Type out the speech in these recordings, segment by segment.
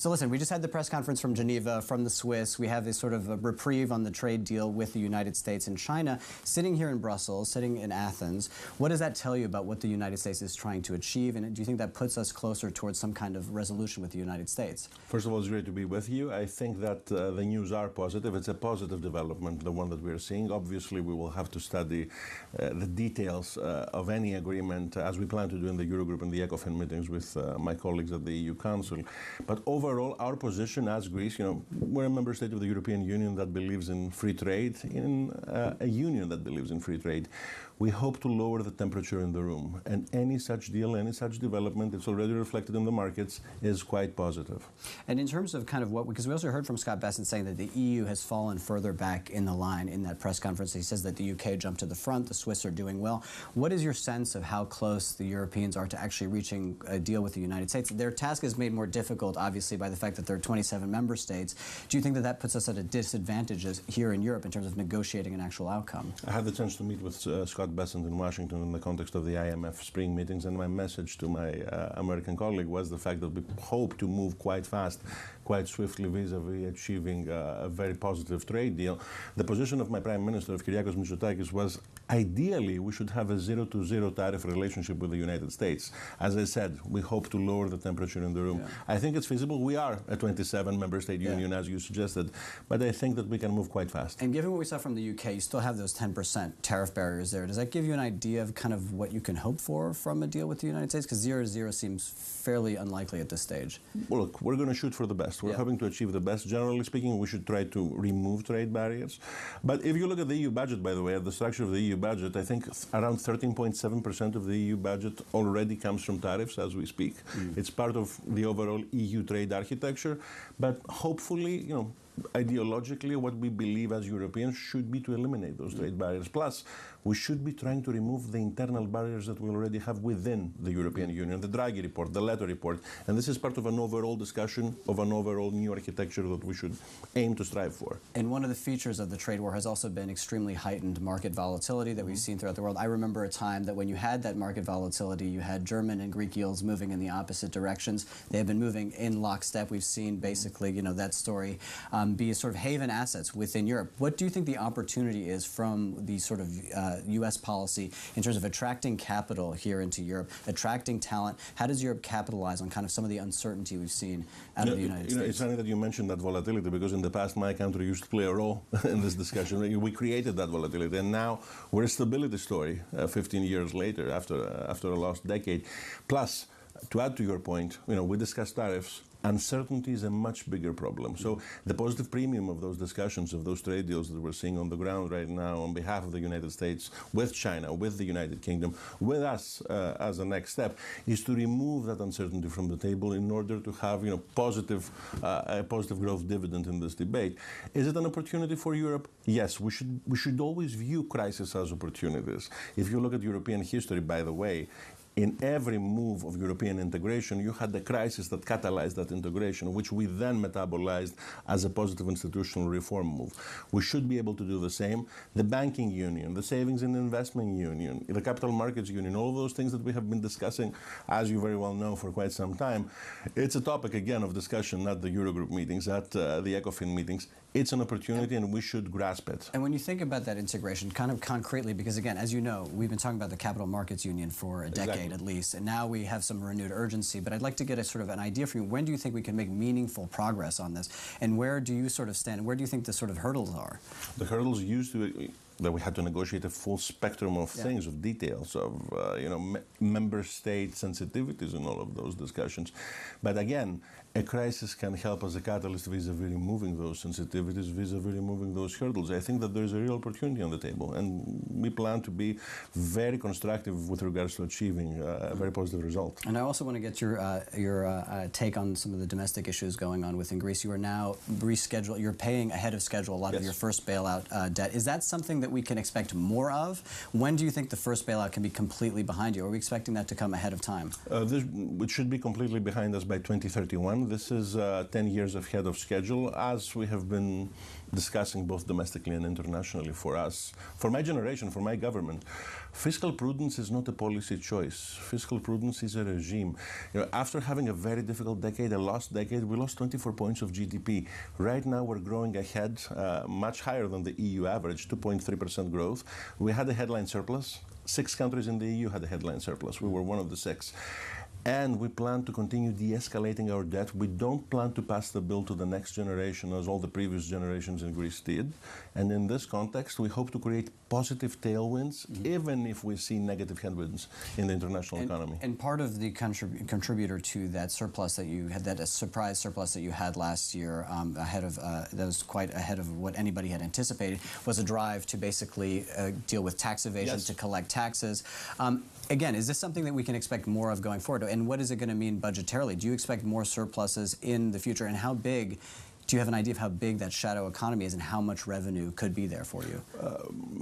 So listen, we just had the press conference from Geneva, from the Swiss. We have this sort of a reprieve on the trade deal with the United States and China. Sitting here in Brussels, sitting in Athens, what does that tell you about what the United States is trying to achieve? And do you think that puts us closer towards some kind of resolution with the United States? First of all, it's great to be with you. I think that the news are positive. It's a positive development, the one that we're seeing. Obviously, we will have to study the details of any agreement, as we plan to do in the Eurogroup and the ECOFIN meetings with my colleagues at the EU Council. But overall, our position as Greece, we're a member state of the European Union that believes in free trade, in a union that believes in free trade. We hope to lower the temperature in the room. And any such deal, any such development, it's already reflected in the markets, is quite positive. And in terms of kind of what, because we also heard from Scott Bessent saying that the EU has fallen further back in the line in that press conference. He says that the UK jumped to the front, the Swiss are doing well. What is your sense of how close the Europeans are to actually reaching a deal with the United States? Their task is made more difficult, obviously, by the fact that there are 27 member states. Do you think that that puts us at a disadvantage here in Europe in terms of negotiating an actual outcome? I had the chance to meet with Scott Bessent in Washington in the context of the IMF spring meetings, and my message to my American colleague was the fact that we hope to move quite fast, quite swiftly vis-a-vis achieving a very positive trade deal. The position of my Prime Minister, of Κυριάκος, was ideally we should have a 0-to-0 tariff relationship with the United States. As I said, we hope to lower the temperature in the room. Yeah. I think it's feasible. We are a 27 member state union, as you suggested, but I think that we can move quite fast. And given what we saw from the UK, you still have those 10% tariff barriers there. Does that give you an idea of kind of what you can hope for from a deal with the United States? Because 0-0 seems fairly unlikely at this stage. Well, look, we're going to shoot for the best. We're hoping to achieve the best. Generally speaking, we should try to remove trade barriers. But if you look at the EU budget, by the way, at the structure of the EU budget, I think around 13.7% of the EU budget already comes from tariffs as we speak. It's part of the overall EU trade architecture. But hopefully, ideologically, what we believe as Europeans should be to eliminate those trade barriers. Plus, we should be trying to remove the internal barriers that we already have within the European Union, the Draghi report, the Leto report. And this is part of an overall discussion of an overall new architecture that we should aim to strive for. And one of the features of the trade war has also been extremely heightened market volatility that we've seen throughout the world. I remember a time that when you had that market volatility, you had German and Greek yields moving in the opposite directions. They have been moving in lockstep. We've seen basically, that story be a sort of haven assets within Europe. What do you think the opportunity is from the sort of U.S. policy in terms of attracting capital here into Europe, attracting talent? How does Europe capitalize on kind of some of the uncertainty we've seen out of the United States? It's funny that you mentioned that volatility, because in the past my country used to play a role in this discussion. We created that volatility, and now we're a stability story 15 years later after a lost decade. Plus, to add to your point, we discussed tariffs. Uncertainty is a much bigger problem. So the positive premium of those discussions, of those trade deals that we're seeing on the ground right now on behalf of the United States, with China, with the United Kingdom, with us as a next step, is to remove that uncertainty from the table in order to have a positive growth dividend in this debate. Is it an opportunity for Europe? Yes, we should always view crisis as opportunities. If you look at European history, by the way, in every move of European integration, you had the crisis that catalyzed that integration, which we then metabolized as a positive institutional reform move. We should be able to do the same. The banking union, the savings and investment union, the capital markets union, all of those things that we have been discussing, as you very well know, for quite some time. It's a topic, again, of discussion at the Eurogroup meetings, at the ECOFIN meetings. It's an opportunity, and we should grasp it. And when you think about that integration, kind of concretely, because again, as you know, we've been talking about the capital markets union for a decade at least, and now we have some renewed urgency. But I'd like to get a sort of an idea from you. When do you think we can make meaningful progress on this? And where do you sort of stand? And where do you think the sort of hurdles are? The hurdles used to that we had to negotiate a full spectrum of things, of details, of member state sensitivities in all of those discussions. But again, a crisis can help as a catalyst vis-a-vis removing those sensitivities, vis-a-vis removing those hurdles. I think that there is a real opportunity on the table, and we plan to be very constructive with regards to achieving a very positive result. And I also want to get your take on some of the domestic issues going on within Greece. You are now rescheduled. You're paying ahead of schedule a lot of your first bailout debt. Is that something that we can expect more of? When do you think the first bailout can be completely behind you? Are we expecting that to come ahead of time? It should be completely behind us by 2031. plan. This is 10 years ahead of schedule, as we have been discussing both domestically and internationally. For us, for my generation, for my government, fiscal prudence is not a policy choice. Fiscal prudence is a regime. After having a very difficult decade, a lost decade, we lost 24 points of GDP. Right now, we're growing ahead, much higher than the EU average, 2.3% growth. We had a headline surplus. 6 countries in the EU had a headline surplus. We were one of the 6. And we plan to continue de-escalating our debt. We don't plan to pass the bill to the next generation as all the previous generations in Greece did. And in this context, we hope to create positive tailwinds, even if we see negative headwinds in the international economy. And part of the contributor to that surplus that you had, that a surprise surplus that you had last year, ahead of that was quite ahead of what anybody had anticipated, was a drive to basically deal with tax evasion, to collect taxes. Again, is this something that we can expect more of going forward? And what is it going to mean budgetarily? Do you expect more surpluses in the future? And how big, do you have an idea of how big that shadow economy is and how much revenue could be there for you?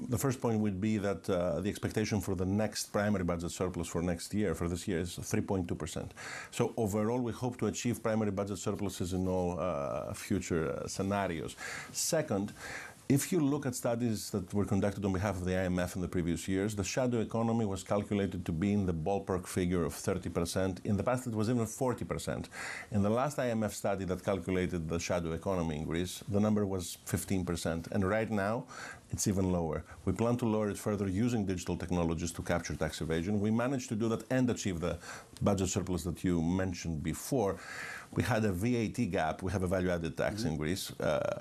The first point would be that the expectation for the next primary budget surplus for next year, for this year, is 3.2%. So overall, we hope to achieve primary budget surpluses in all future scenarios. Second, if you look at studies that were conducted on behalf of the IMF in the previous years, the shadow economy was calculated to be in the ballpark figure of 30%. In the past, it was even 40%. In the last IMF study that calculated the shadow economy in Greece, the number was 15%. And right now, it's even lower. We plan to lower it further using digital technologies to capture tax evasion. We managed to do that and achieve the budget surplus that you mentioned before. We had a VAT gap. We have a value-added tax in Greece.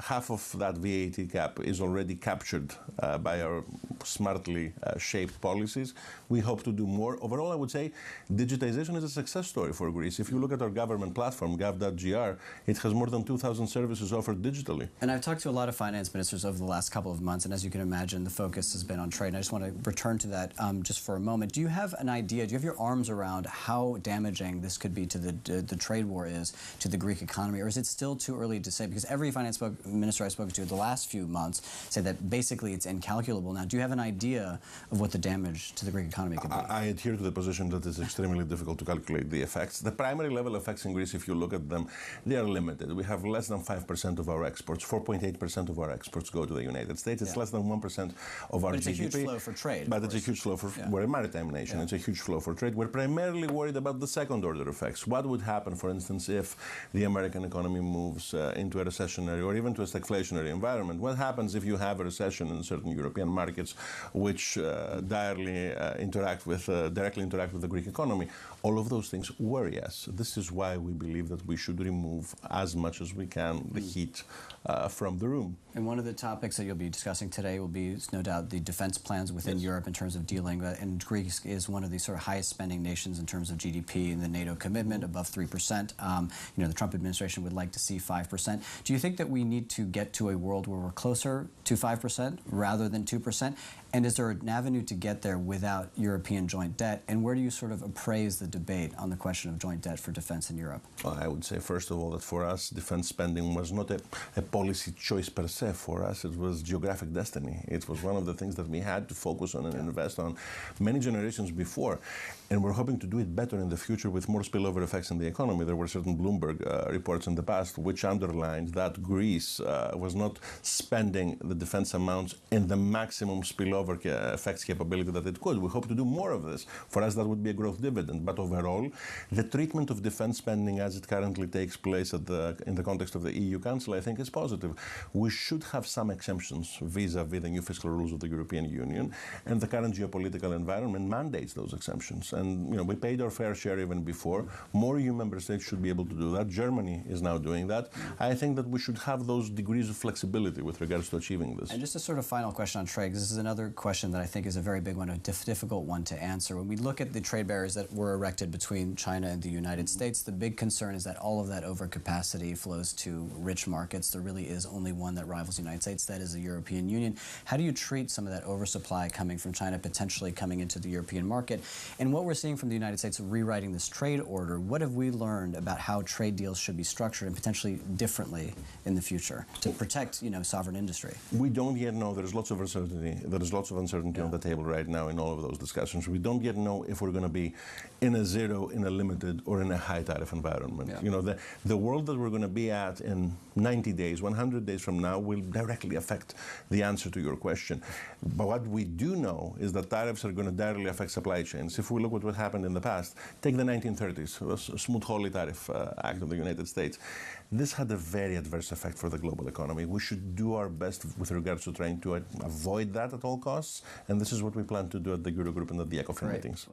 Half of that VAT gap is already captured by our smartly shaped policies. We hope to do more. Overall, I would say digitization is a success story for Greece. If you look at our government platform, gov.gr, it has more than 2,000 services offered digitally. And I've talked to a lot of finance ministers over the last couple of months, and as you can imagine, the focus has been on trade. And I just want to return to that just for a moment. Do you have an idea, do you have your arms around how damaging this could be to the trade war is to the Greek economy, or is it still too early to say? Because every finance minister I've spoken to the last few months said that basically it's incalculable now. Do you have an idea of what the damage to the Greek economy could be? I adhere to the position that it's extremely difficult to calculate the effects. The primary level effects in Greece, if you look at them, they are limited. We have less than 5% of our exports. 4.8% of our exports go to the United States. It's less than 1% of our GDP. But it's a huge flow for trade. But it's a huge flow for, we're a maritime nation. It's a huge flow for trade. We're primarily worried about the second order effects. What would happen, for instance, if the American economy moves into a recessionary or even to a stagflationary environment? What happens if you have a recession in certain European markets which directly interact with the Greek economy? All of those things worry us. This is why we believe that we should remove as much as we can the heat from the room. And one of the topics that you'll be discussing today will be, no doubt, the defense plans within Europe in terms of dealing, and Greece is one of the sort of highest spending nations in terms of GDP in the NATO commitment, above 3%. The Trump administration would like to see 5%. Do you think that we need to get to a world where we're closer to 5% rather than 2%? And is there an avenue to get there without European joint debt? And where do you sort of appraise the debate on the question of joint debt for defense in Europe? Well, I would say, first of all, that for us, defense spending was not a policy choice per se. For us, it was geographic destiny. It was one of the things that we had to focus on and invest on many generations before. And we're hoping to do it better in the future with more spillover effects in the economy. There were certain Bloomberg reports in the past which underlined that Greece was not spending the defense amounts in the maximum spillover effects capability that it could. We hope to do more of this. For us, that would be a growth dividend. But overall, the treatment of defense spending as it currently takes place in the context of the EU Council, I think, is positive. We should have some exemptions vis-a-vis the new fiscal rules of the European Union, and the current geopolitical environment mandates those exemptions. And we paid our fair share even before. More EU member states should be able to do that. Germany is now doing that. I think that we should have those degrees of flexibility with regards to achieving this. And just a sort of final question on trade. This is another question that I think is a very big one, a difficult one to answer. When we look at the trade barriers that were erected between China and the United States, the big concern is that all of that overcapacity flows to rich markets. There really is only one that rivals the United States, that is the European Union. How do you treat some of that oversupply coming from China, potentially coming into the European market? And what we're seeing from the United States rewriting this trade order, what have we learned about how how trade deals should be structured and potentially differently in the future to protect, sovereign industry? We don't yet know. There's lots of uncertainty. There's lots of uncertainty on the table right now in all of those discussions. We don't yet know if we're going to be in a zero, in a limited, or in a high tariff environment. Yeah. The world that we're going to be at in 90 days, 100 days from now, will directly affect the answer to your question. But what we do know is that tariffs are going to directly affect supply chains. If we look at what happened in the past, take the 1930s, the Smoot-Hawley Tariff Act of the United States. This had a very adverse effect for the global economy. We should do our best with regards to trying to avoid that at all costs, and this is what we plan to do at the Eurogroup and at the ECOFIN meetings.